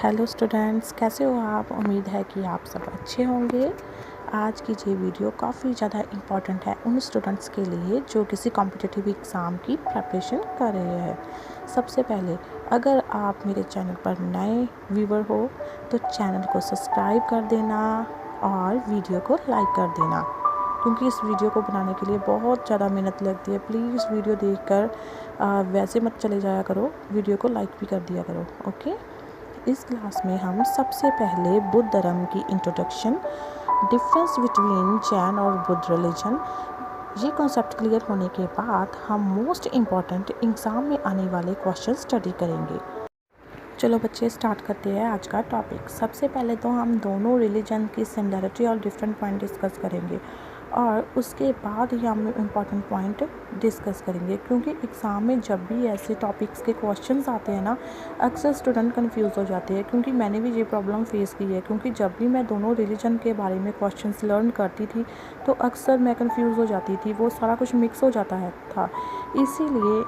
Hello students, कैसे हो आप। उम्मीद है कि आप सब अच्छे होंगे। आज की ये वीडियो काफ़ी ज़्यादा इम्पॉर्टेंट है उन स्टूडेंट्स के लिए जो किसी कॉम्पिटिटिव एग्ज़ाम की प्रिपरेशन कर रहे हैं। सबसे पहले, अगर आप मेरे चैनल पर नए व्यूवर हो तो चैनल को सब्सक्राइब कर देना और वीडियो को लाइक कर देना, क्योंकि इस वीडियो को बनाने के लिए बहुत ज़्यादा मेहनत लगती है। प्लीज़ वीडियो देखकर वैसे मत चले जाया करो, वीडियो को लाइक भी कर दिया करो। ओके, इस क्लास में हम सबसे पहले बुद्ध धर्म की इंट्रोडक्शन, डिफरेंस बिटवीन जैन और बुद्ध रिलीजन, ये कॉन्सेप्ट क्लियर होने के बाद हम मोस्ट इम्पॉर्टेंट एग्ज़ाम में आने वाले क्वेश्चन स्टडी करेंगे। चलो बच्चे, स्टार्ट करते हैं आज का टॉपिक। सबसे पहले तो हम दोनों रिलीजन की सिमिलरिटी और डिफरेंट पॉइंट डिस्कस करेंगे और उसके बाद ही हम इम्पॉर्टेंट पॉइंट डिस्कस करेंगे, क्योंकि एग्ज़ाम में जब भी ऐसे टॉपिक्स के क्वेश्चंस आते हैं ना, अक्सर स्टूडेंट कंफ्यूज हो जाते हैं। क्योंकि मैंने भी ये प्रॉब्लम फेस की है, क्योंकि जब भी मैं दोनों रिलीजन के बारे में क्वेश्चंस लर्न करती थी तो अक्सर मैं कंफ्यूज हो जाती थी, वो सारा कुछ मिक्स हो जाता था। इसीलिए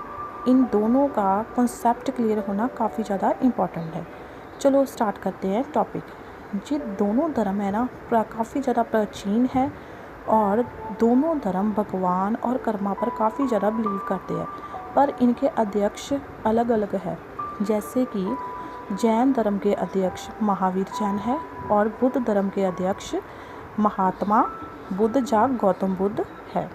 इन दोनों का कॉन्सेप्ट क्लियर होना काफ़ी ज़्यादा इम्पॉर्टेंट है। चलो स्टार्ट करते हैं टॉपिक। ये दोनों धर्म है ना, काफ़ी ज़्यादा प्राचीन है और दोनों धर्म भगवान और कर्मा पर काफ़ी ज़्यादा बिलीव करते हैं, पर इनके अध्यक्ष अलग अलग है। जैसे कि जैन धर्म के अध्यक्ष महावीर जैन है और बुद्ध धर्म के अध्यक्ष महात्मा बुद्ध या गौतम बुद्ध है।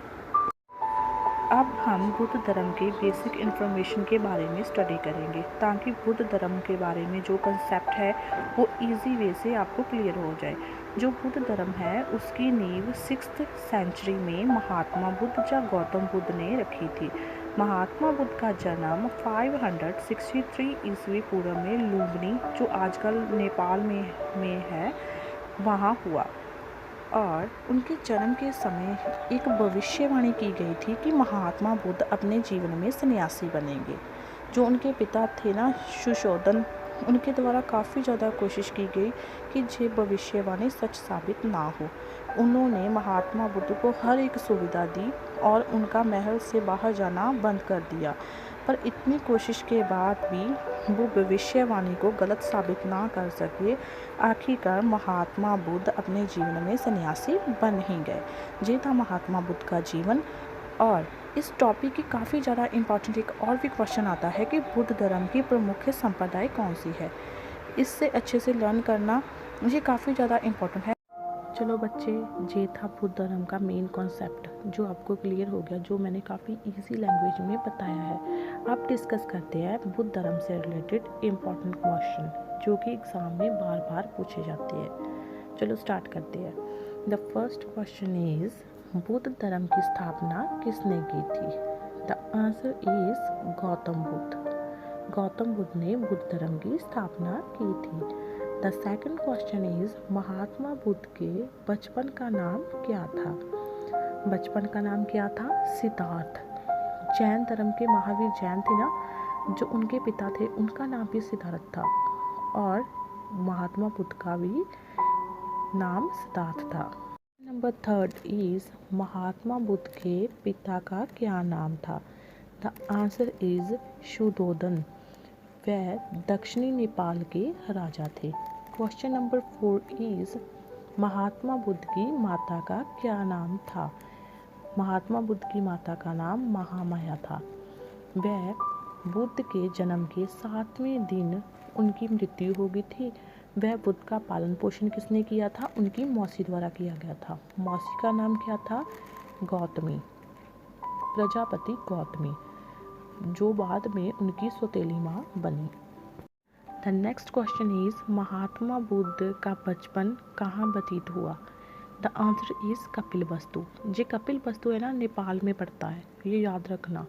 अब हम बुद्ध धर्म के बेसिक इन्फॉर्मेशन के बारे में स्टडी करेंगे, ताकि बुद्ध धर्म के बारे में जो कंसेप्ट है वो इजी वे से आपको क्लियर हो जाए। जो बुद्ध धर्म है उसकी नींव 6th सेंचुरी में महात्मा बुद्ध या गौतम बुद्ध ने रखी थी। महात्मा बुद्ध का जन्म 563 ईस्वी पूर्व में लुम्बिनी, जो आजकल नेपाल में है, वहाँ हुआ। और उनके जन्म के समय एक भविष्यवाणी की गई थी कि महात्मा बुद्ध अपने जीवन में सन्यासी बनेंगे। जो उनके पिता थे ना, सुशोधन, उनके द्वारा काफ़ी ज़्यादा कोशिश की गई कि ये भविष्यवाणी सच साबित ना हो। उन्होंने महात्मा बुद्ध को हर एक सुविधा दी और उनका महल से बाहर जाना बंद कर दिया, पर इतनी कोशिश के बाद भी वो भविष्यवाणी को गलत साबित ना कर सके। आखिरकार महात्मा बुद्ध अपने जीवन में सन्यासी बन ही गए। ये था महात्मा बुद्ध का जीवन। और इस टॉपिक की काफ़ी ज़्यादा इम्पॉर्टेंट एक और भी क्वेश्चन आता है कि बुद्ध धर्म की प्रमुख संप्रदाय कौन सी है। इससे अच्छे से लर्न करना मुझे काफ़ी ज़्यादा इम्पॉर्टेंट है। चलो बच्चे, ये था बुद्ध धर्म का मेन कॉन्सेप्ट जो आपको क्लियर हो गया, जो मैंने काफ़ी इजी लैंग्वेज में बताया है। अब डिस्कस करते हैं बुद्ध धर्म से रिलेटेड इम्पॉर्टेंट क्वेश्चन जो कि एग्ज़ाम में बार बार पूछे जाते हैं। चलो स्टार्ट करते हैं। The first question is, Buddha धर्म की स्थापना किसने की थी। The answer is Gautam Buddha. Gautam Buddha ने बुद्ध धर्म की स्थापना की थी। The second question is, Mahatma Buddha के बचपन का नाम क्या था। बचपन का नाम क्या था। सिद्धार्थ। जैन धर्म के महावीर जैन थे ना, जो उनके पिता थे, उनका नाम भी सिद्धार्थ था और महात्मा बुद्ध का भी नाम सिद्धार्थ था। Number third is, Mahatma Buddha के पिता का क्या नाम था। The answer is Shuddhodana. वह दक्षिणी नेपाल के राजा थे। Question number 4 is, Mahatma Buddha की माता का क्या नाम था। महात्मा बुद्ध की माता का नाम महामाया था। वह बुद्ध के जन्म के 7वें दिन उनकी मृत्यु हो गई थी। वह बुद्ध का पालन पोषण किसने किया था। उनकी मौसी द्वारा किया गया था। मौसी का नाम क्या था। गौतमी, प्रजापति गौतमी, जो बाद में उनकी सौतेली माँ बनी। The next question is, Mahatma Buddha का बचपन कहाँ व्यतीत हुआ। द आंसर इज कपिल वस्तु। ये कपिल वस्तु है ना, नेपाल में पड़ता है, ये याद रखना।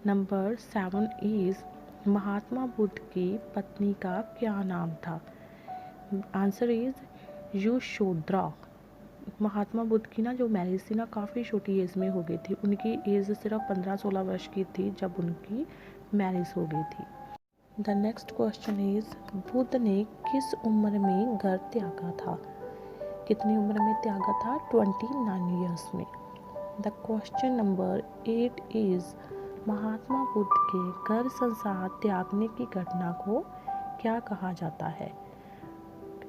नंबर 7 इज, महात्मा बुद्ध की पत्नी का क्या नाम था। Answer is Yashodhara. महात्मा बुद्ध की ना जो मैरिज थी ना, काफ़ी छोटी एज में हो गई थी। उनकी एज सिर्फ 15-16 वर्ष की थी जब उनकी मैरिज हो गई थी। The next question is, Buddha ने किस उम्र में घर त्यागा था। कितनी उम्र में त्यागा था। 29 ईयर्स में। The question number 8 is, Mahatma Buddha के घर संसार त्यागने की घटना को क्या कहा जाता है।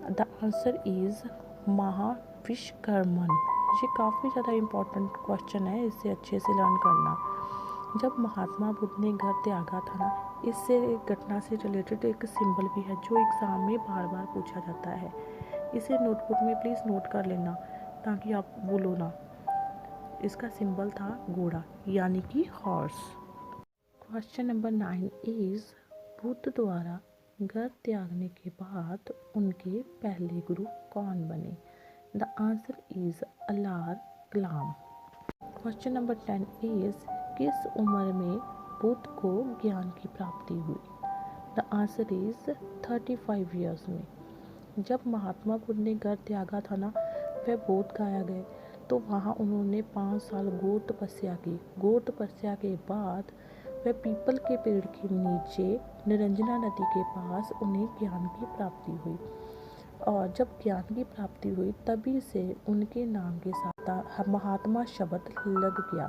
The answer is Mahavishvakarman. ये काफ़ी ज़्यादा इम्पोर्टेंट क्वेश्चन है, इसे अच्छे से लर्न करना। जब महात्मा बुद्ध ने घर त्यागा था ना, इससे एक घटना से रिलेटेड एक सिंबल भी है जो एग्ज़ाम में बार बार पूछा जाता है। इसे नोटबुक में प्लीज़ नोट कर लेना ताकि आप भूलो ना। इसका सिंबल था घोड़ा यानी कि horse. Question number 9 is Buddha द्वारा घर त्यागने के बाद उनके पहले गुरु कौन बने? The answer is Alara Kalama. Question number 10 is किस उम्र में बुद्ध को ज्ञान की प्राप्ति हुई? द आंसर इज़ 35 ईयर्स में। जब महात्मा बुद्ध ने घर त्यागा था ना, वह बोध गया गए तो वहाँ उन्होंने 5 साल घोर तपस्या की। घोर तपस्या के बाद वह पीपल के पेड़ के नीचे निरंजना नदी के पास उन्हें ज्ञान की प्राप्ति हुई। और जब ज्ञान की प्राप्ति हुई तभी से उनके नाम के साथ महात्मा शब्द लग गया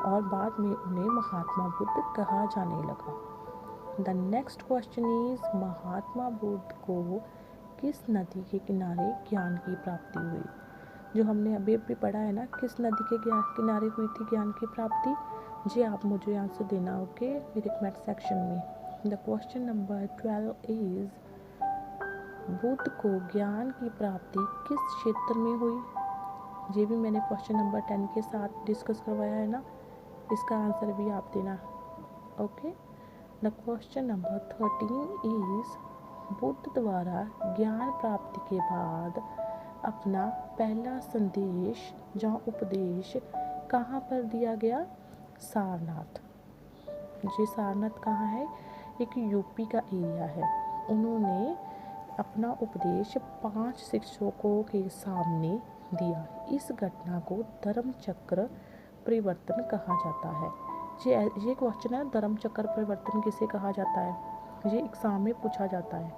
और बाद में उन्हें महात्मा बुद्ध कहा जाने लगा। The next question is Mahatma Buddha को किस नदी के किनारे ज्ञान की प्राप्ति हुई? जो हमने अभी अभी पढ़ा है ना, किस नदी के किनारे हुई थी ज्ञान की प्राप्ति? जी आप मुझे आंसर देना ओके मेरे कमेंट सेक्शन में। The question number 12 is Buddha को ज्ञान की प्राप्ति किस क्षेत्र में हुई? ये भी मैंने क्वेश्चन नंबर 10 के साथ डिस्कस करवाया है ना, इसका आंसर भी आप देना okay. The question number 13 is Buddha द्वारा ज्ञान प्राप्ति के बाद अपना पहला संदेश या उपदेश कहाँ पर दिया गया? सारनाथ। ये सारनाथ कहाँ है? एक यूपी का एरिया है। उन्होंने अपना उपदेश 5 शिक्षकों के सामने दिया। इस घटना को धर्म चक्र परिवर्तन कहा जाता है। ये क्वेश्चन है, धर्म चक्र परिवर्तन किसे कहा जाता है? ये एग्ज़ाम में पूछा जाता है,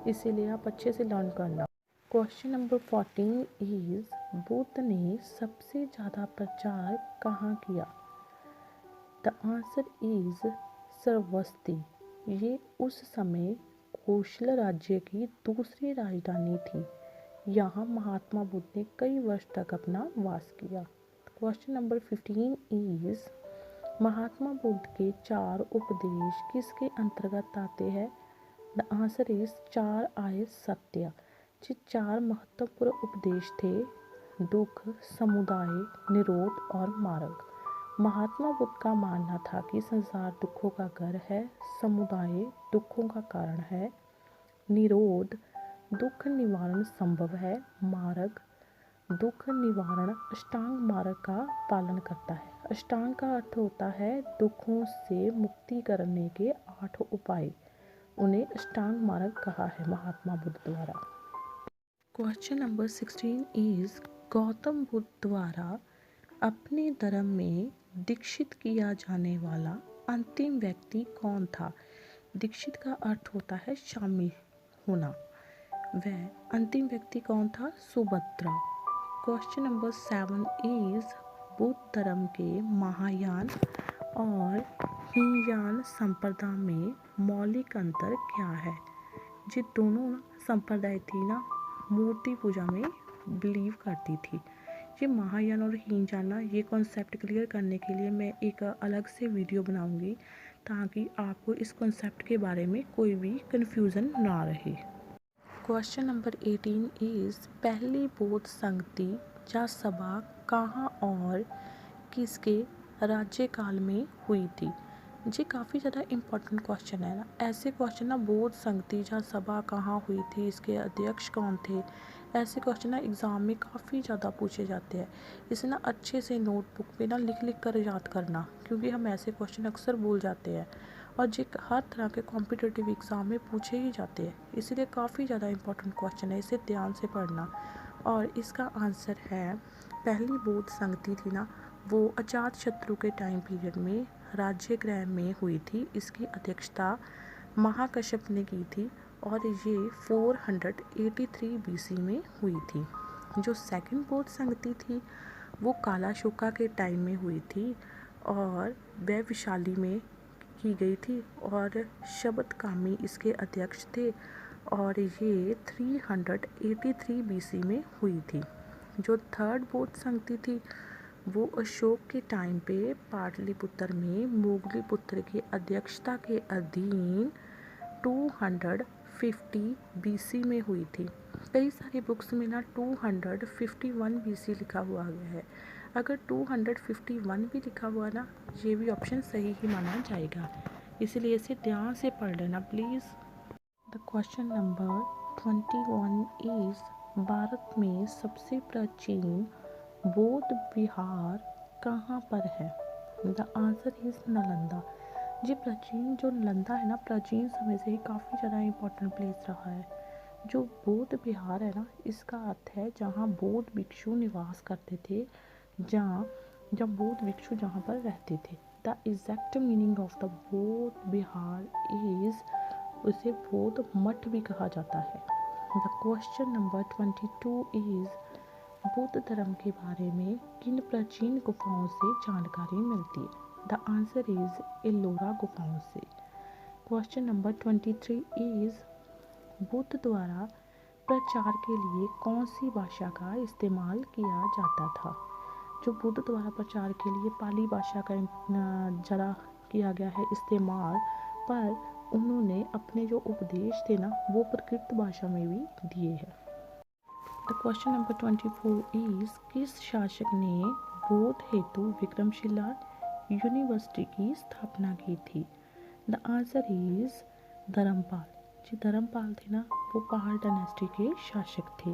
इसीलिए आप अच्छे से लर्न करना। क्वेश्चन नंबर 14 इज बुद्ध ने सबसे ज़्यादा प्रचार कहाँ किया? The answer is Shravasti. ये उस समय कोशल राज्य की दूसरी राजधानी थी। यहाँ महात्मा बुद्ध ने कई वर्ष तक अपना वास किया। Question number 15 is Mahatma Buddha के 4 उपदेश किसके अंतर्गत आते हैं? द आंसर इज 4 आर्य सत्य। ये 4 महत्वपूर्ण उपदेश थे: दुख, समुदाय, निरोध और मार्ग। महात्मा बुद्ध का मानना था कि संसार दुखों का घर है, समुदाय दुखों का कारण है, निरोध दुख निवारण संभव है, मार्ग दुख निवारण अष्टांग मार्ग का पालन करता है। अष्टांग का अर्थ होता है दुखों से मुक्ति करने के 8 उपाय। उन्हें अष्टांग मार्ग कहा है महात्मा बुद्ध द्वारा। Question number 16 is Gautam Buddha द्वारा अपने धर्म में दीक्षित किया जाने वाला अंतिम व्यक्ति कौन था? दीक्षित का अर्थ होता है शामिल होना। वह अंतिम व्यक्ति कौन था? Subhadra. Question number 7 is Buddha धर्म के महायान और हीनयान संप्रदाय में मौलिक अंतर क्या है? ये दोनों संप्रदाय थी ना, मूर्ति पूजा में बिलीव करती थी। ये महायान और हीनयान ना, ये कॉन्सेप्ट क्लियर करने के लिए मैं एक अलग से वीडियो बनाऊंगी ताकि आपको इस कॉन्सेप्ट के बारे में कोई भी कन्फ्यूज़न ना रहे। क्वेश्चन नंबर 18 इज पहली बौद्ध संगति या सभा कहाँ और किसके राज्यकाल में हुई थी? ये काफ़ी ज़्यादा इम्पोर्टेंट क्वेश्चन है ना। ऐसे क्वेश्चन ना, बौद्ध संगति या सभा कहाँ हुई थी, इसके अध्यक्ष कौन थे, ऐसे क्वेश्चन ना एग्ज़ाम में काफ़ी ज़्यादा पूछे जाते हैं। इसे ना अच्छे से नोटबुक पे ना लिख लिख कर याद करना, क्योंकि हम ऐसे क्वेश्चन अक्सर भूल जाते हैं और ये हर तरह के कॉम्पिटिटिव एग्ज़ाम में पूछे ही जाते हैं। इसीलिए काफ़ी ज़्यादा इम्पोर्टेंट क्वेश्चन है, इसे ध्यान से पढ़ना। और इसका आंसर है, पहली बौद्ध संगति थी ना, वो अजात शत्रु के टाइम पीरियड में राज्य गृह में हुई थी। इसकी अध्यक्षता महाकश्यप ने की थी और ये 483 BC में हुई थी। जो सेकंड बौद्ध संगति थी वो कालाशोका के टाइम में हुई थी और वह विशाली में की गई थी और शब्दकामी इसके अध्यक्ष थे और ये 383 BC में हुई थी। जो थर्ड बौद्ध संगति थी वो अशोक के टाइम पे पाटलिपुत्र में मोगलीपुत्र की अध्यक्षता के अधीन 250 BC में हुई थी। कई सारी बुक्स में ना 251 BC लिखा हुआ गया है। अगर 251 भी लिखा हुआ ना, ये भी ऑप्शन सही ही माना जाएगा, इसलिए इसे ध्यान से पढ़ लेना please. The question number 21 is, Bharat में सबसे प्राचीन बौद्ध विहार कहाँ पर है? The answer is Nalanda. जी प्राचीन जो नालंदा है ना, प्राचीन समय से ही काफ़ी ज़्यादा इम्पोर्टेंट प्लेस रहा है। जो बौद्ध विहार है ना, इसका अर्थ है जहाँ बौद्ध भिक्षु निवास करते थे, जब बौद्ध भिक्षु जहाँ पर रहते थे। The exact meaning of the बौद्ध विहार इज, उसे बौद्ध मठ भी कहा जाता है। द क्वेश्चन नंबर 22 इज, बौद्ध धर्म के बारे में किन प्राचीन गुफाओं से जानकारी मिलती है? द आंसर इज एलोरा गुफाओं से। क्वेश्चन नंबर 23 इज, बुद्ध द्वारा प्रचार के लिए कौन सी भाषा का इस्तेमाल किया जाता था? जो बुद्ध द्वारा प्रचार के लिए पाली भाषा का ज़्यादा किया गया है इस्तेमाल, पर उन्होंने अपने जो उपदेश थे ना वो प्राकृत भाषा में भी दिए हैं। द क्वेश्चन नंबर 24 इज, किस शासक ने बौद्ध हेतु विक्रमशिला यूनिवर्सिटी की स्थापना की थी? The answer is Dharmapal. जी धर्मपाल थे ना, वो पहाड़ डायनेस्टी के शासक थे।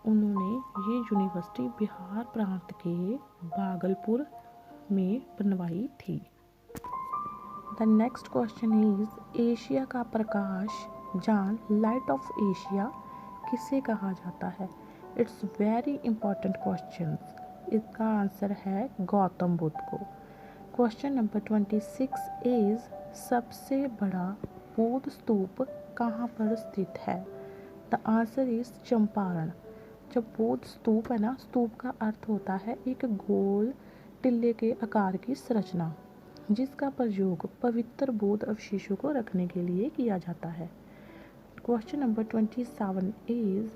उन्होंने ये यूनिवर्सिटी बिहार प्रांत के भागलपुर में बनवाई थी। The next question is, Asia का प्रकाश जान, लाइट ऑफ एशिया किसे कहा जाता है? It's very important question. इसका आंसर है गौतम बुद्ध को। क्वेश्चन नंबर 26 इज, सबसे बड़ा बौद्ध स्तूप कहाँ पर स्थित है? The answer is Champaran. जब बौद्ध स्तूप है ना, स्तूप का अर्थ होता है एक गोल टिल्ले के आकार की संरचना, जिसका प्रयोग पवित्र बौद्ध अवशेषों को रखने के लिए किया जाता है। क्वेश्चन नंबर 27 इज,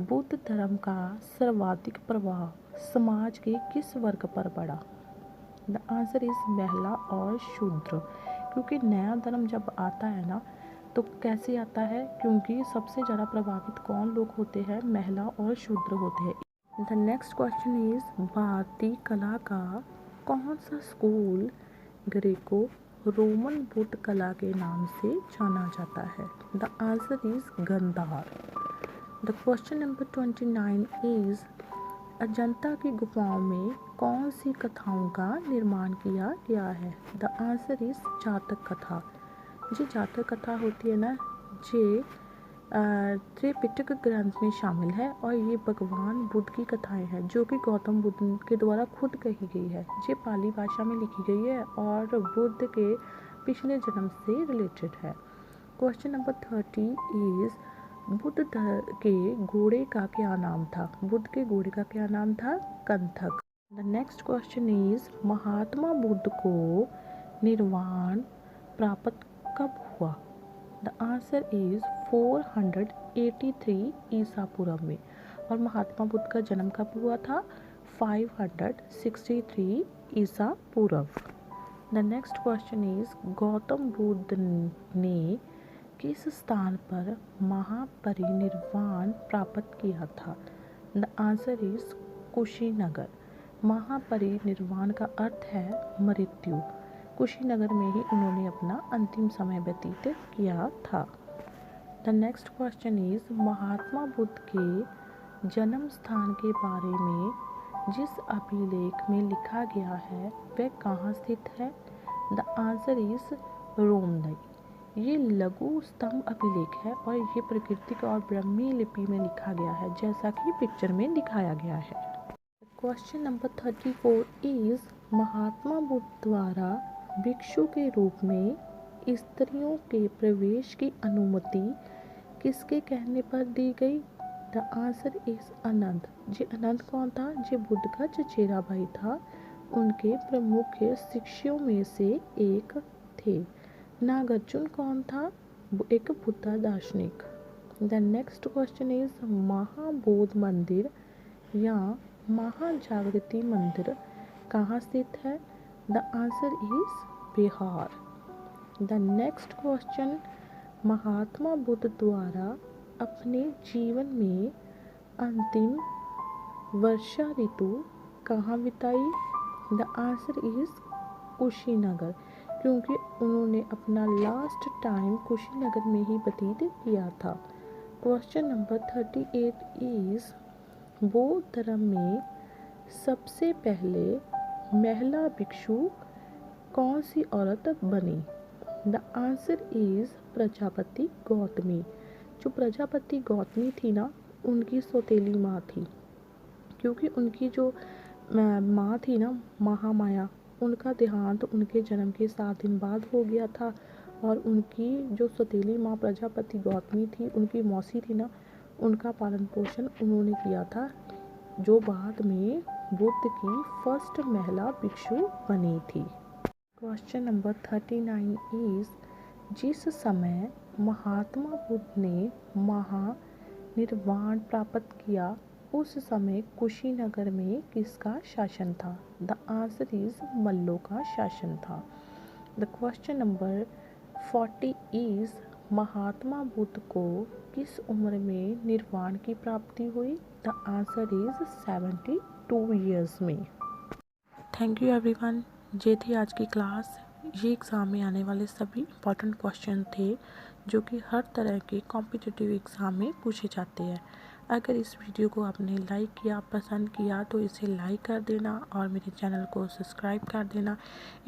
बुद्ध धर्म का सर्वाधिक प्रभाव समाज के किस वर्ग पर पड़ा? द आंसर इज महिला और शूद्र। क्योंकि नया धर्म जब आता है ना, तो कैसे आता है? क्योंकि सबसे ज़्यादा प्रभावित कौन लोग होते हैं? महिला और शूद्र होते हैं। द नेक्स्ट क्वेश्चन इज, भारतीय कला का कौन सा स्कूल ग्रेको रोमन बुद्ध कला के नाम से जाना जाता है? The answer is Gandhara. The question number 29 is, Ajanta की गुफाओं में कौन सी कथाओं का निर्माण किया गया है? द आंसर इज जातक कथा। जी जातक कथा होती है ना, ये त्रिपिटक ग्रंथ में शामिल है और ये भगवान बुद्ध की कथाएं हैं जो कि गौतम बुद्ध के द्वारा खुद कही गई है। ये पाली भाषा में लिखी गई है और बुद्ध के पिछले जन्म से रिलेटेड है। क्वेश्चन नंबर 30 इज, बुद्ध के घोड़े का क्या नाम था? बुद्ध के घोड़े का क्या नाम था? Kanthaka. The next question is, Mahatma Buddha को निर्वाण प्राप्त कब हुआ? द आंसर इज 483 ईसा पूर्व में। और महात्मा बुद्ध का जन्म कब हुआ था? 563 ईसा पूर्व। The next question is, Gautam Buddha ने किस स्थान पर महापरिनिर्वाण प्राप्त किया था? The answer is Kushinagar. महापरिनिर्वाण का अर्थ है मृत्यु। कुशीनगर में ही उन्होंने अपना अंतिम समय व्यतीत किया था। The next question is, Mahatma Buddha के जन्म स्थान के बारे में जिस अभिलेख में लिखा गया है वह कहाँ स्थित है? द आंसर इज रोमनई। ये लघु स्तंभ अभिलेख है और ये प्राकृतिक और ब्राह्मी लिपि में लिखा गया है, जैसा कि पिक्चर में दिखाया गया है। Question number 34 is, Mahatma Buddha द्वारा भिक्षु के रूप में स्त्रियों के प्रवेश की अनुमति किसके कहने पर दी गई? द आंसर इज अनंत। जी अनंत कौन था? जी बुद्ध का चचेरा भाई था, उनके प्रमुख शिष्यों में से एक थे। नागार्जुन कौन था? एक बुद्ध दार्शनिक। The next question is Mahabodhi मंदिर या महाजागृति मंदिर कहाँ स्थित है? The answer is Bihar. The next question, Mahatma Buddha द्वारा अपने जीवन में अंतिम वर्षा ऋतु कहाँ बिताई? द आंसर इज कुशीनगर, क्योंकि उन्होंने अपना लास्ट टाइम कुशीनगर में ही व्यतीत किया था। क्वेश्चन नंबर 38 इज बौद्ध धर्म में सबसे पहले महिला भिक्षु कौन सी औरत बनी? The answer is Prajapati Gautami. जो प्रजापति गौतमी थी ना, उनकी सौतेली माँ थी, क्योंकि उनकी जो माँ थी ना, महामाया, उनका देहांत उनके जन्म के 7 दिन बाद हो गया था। और उनकी जो सौतेली माँ प्रजापति गौतमी थी, उनकी मौसी थी ना, उनका पालन पोषण उन्होंने किया था, जो बाद में बुद्ध की फर्स्ट महिला भिक्षु बनी थी। क्वेश्चन नंबर 39 इज जिस समय महात्मा बुद्ध ने महानिर्वाण प्राप्त किया, उस समय कुशीनगर में किसका शासन था? द आंसर इज मल्लों का शासन था। The question number 40 is Mahatma Buddha को किस उम्र में निर्वाण की प्राप्ति हुई? द आंसर इज 72 ईयर्स में। Thank you everyone. ये थी आज की क्लास। ये एग्ज़ाम में आने वाले सभी इम्पॉर्टेंट क्वेश्चन थे जो कि हर तरह के कॉम्पिटिटिव एग्ज़ाम में पूछे जाते हैं। अगर इस वीडियो को आपने लाइक किया, पसंद किया, तो इसे लाइक कर देना और मेरे चैनल को सब्सक्राइब कर देना।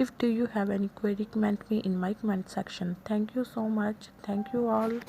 If do you have any query, comment me in my comment section. Thank you so much. Thank you all.